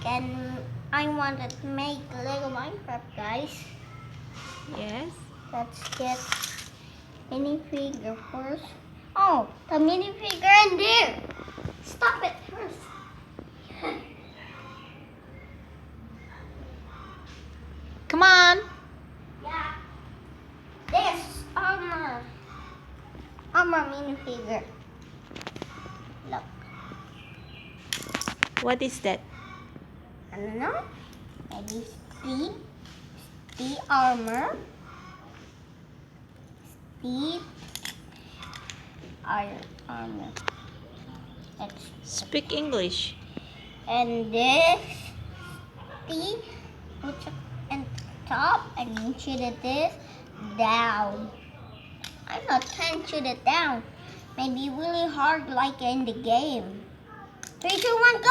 Can I wanted to make Lego Minecraft, guys. Yes. Let's get minifigure first. Oh, the minifigure in there. Stop it first. Come on. Yeah. This armor minifigure. Look. What is that? I don't know. Maybe the armor. The iron armor. Let's Speak English. and this the puts it on top and you shoot it this down. I'm not trying to shoot it down. Maybe really hard like in the game. 3, 2, 1, go!